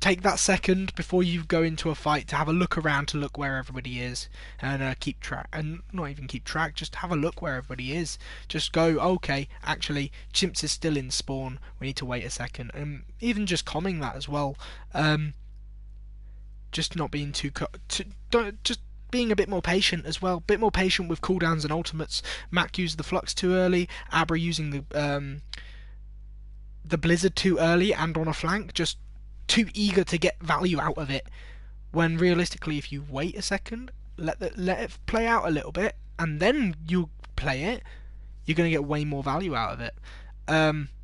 take that second before you go into a fight to have a look around, to look where everybody is, and keep track. And not even keep track, just have a look where everybody is. Just go, okay, actually, Chimps is still in spawn, we need to wait a second. And even just calming that as well. Just not being just being a bit more patient as well. A bit more patient with cooldowns and ultimates. Mac used the Flux too early. Abra using the Blizzard too early and on a flank. Just too eager to get value out of it, when realistically if you wait a second, let it play out a little bit, and then you play it, you're going to get way more value out of it.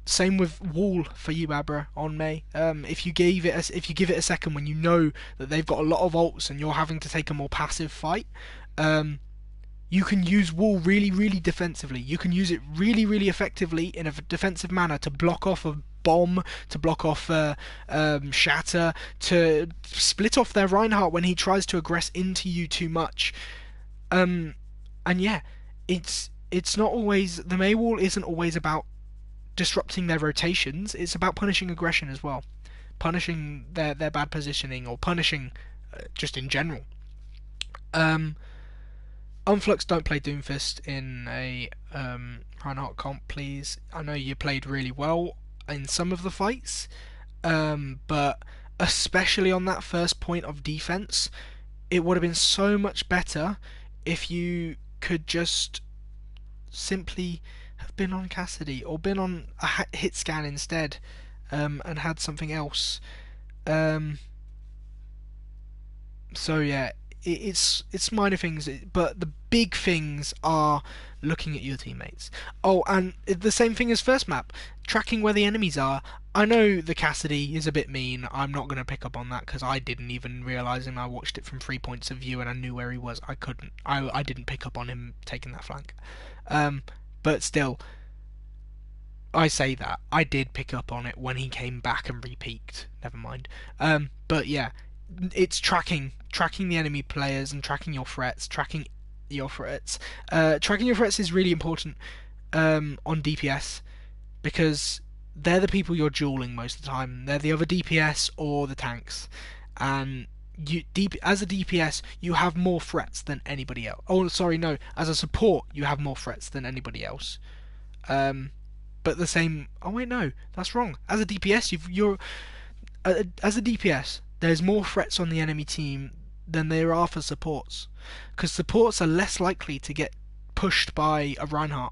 same with wall for you, Abra, on May. If you give it a second when you know that they've got a lot of ults and you're having to take a more passive fight, you can use wall really, really defensively. You can use it really, really effectively in a defensive manner to block off a bomb, to block off shatter, to split off their Reinhardt when he tries to aggress into you too much. And yeah, it's not always, the Mei wall isn't always about disrupting their rotations. It's about punishing aggression as well, punishing their bad positioning, or punishing just in general. Unflux, don't play Doomfist in a Reinhardt comp, please. I know you played really well in some of the fights, but especially on that first point of defense, it would have been so much better if you could just simply have been on Cassidy or been on a hit scan instead, and had something else. So yeah, it's minor things, but the big things are looking at your teammates. Oh, and the same thing as first map, tracking where the enemies are. I know the Cassidy is a bit mean. I'm not going to pick up on that because I didn't even realise him. I watched it from 3 points of view and I knew where he was. I didn't pick up on him taking that flank. But still, I say that I did pick up on it when he came back and re-peaked. Never mind. But yeah, it's tracking the enemy players and tracking your threats. Tracking your threats is really important on DPS, because they're the people you're dueling most of the time. They're the other DPS or the tanks, and as a DPS you have more threats than anybody else. Oh, sorry, no. As a support, you have more threats than anybody else. But the same. Oh wait, no, that's wrong. As a DPS, as a DPS, there's more threats on the enemy team than there are for supports, because supports are less likely to get pushed by a Reinhardt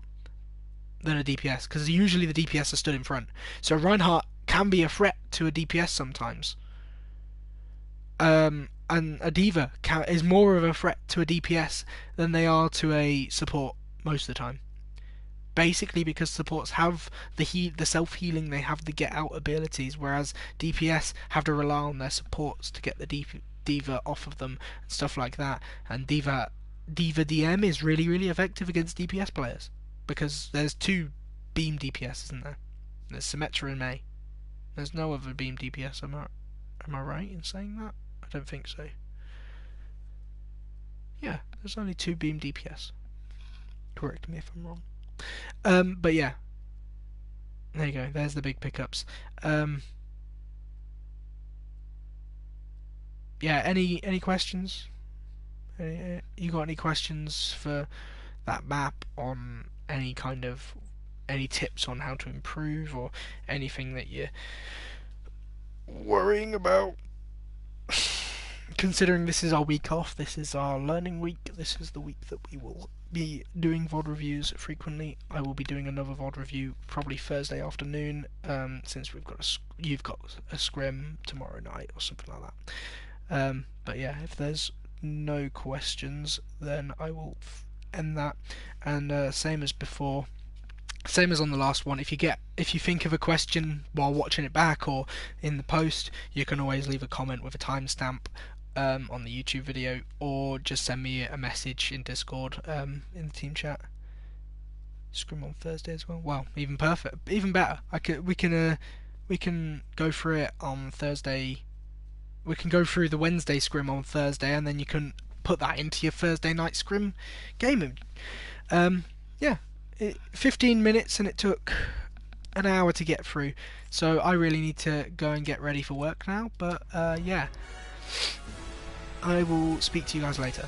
than a DPS, because usually the DPS are stood in front. So Reinhardt can be a threat to a DPS sometimes. And a D.Va is more of a threat to a DPS than they are to a support most of the time. Basically because supports have the self-healing, they have the get-out abilities, whereas DPS have to rely on their supports to get the D.Va off of them and stuff like that. And D.Va DM is really, really effective against DPS players, because there's 2 beam DPS, isn't there? There's Symmetra and Mei. There's no other beam DPS, am I right in saying that? I don't think so. Yeah, there's only 2 beam DPS. Correct me if I'm wrong. But yeah, there you go. There's the big pickups. Yeah. Any questions? You got any questions for that map, on any tips on how to improve, or anything that you're worrying about? Considering this is our week off, this is our learning week, this is the week that we will be doing VOD reviews frequently. I will be doing another VOD review probably Thursday afternoon, since you've got a scrim tomorrow night or something like that. But yeah, if there's no questions, then I will end that. And same as before, same as on the last one, if you think of a question while watching it back or in the post, you can always leave a comment with a timestamp on the YouTube video, or just send me a message in Discord, in the team chat. Scrim on Thursday as well. Well, even better. We can go through it on Thursday. We can go through the Wednesday scrim on Thursday, and then you can put that into your Thursday night scrim gaming. Yeah, 15 minutes, and it took an hour to get through. So I really need to go and get ready for work now. But yeah, I will speak to you guys later.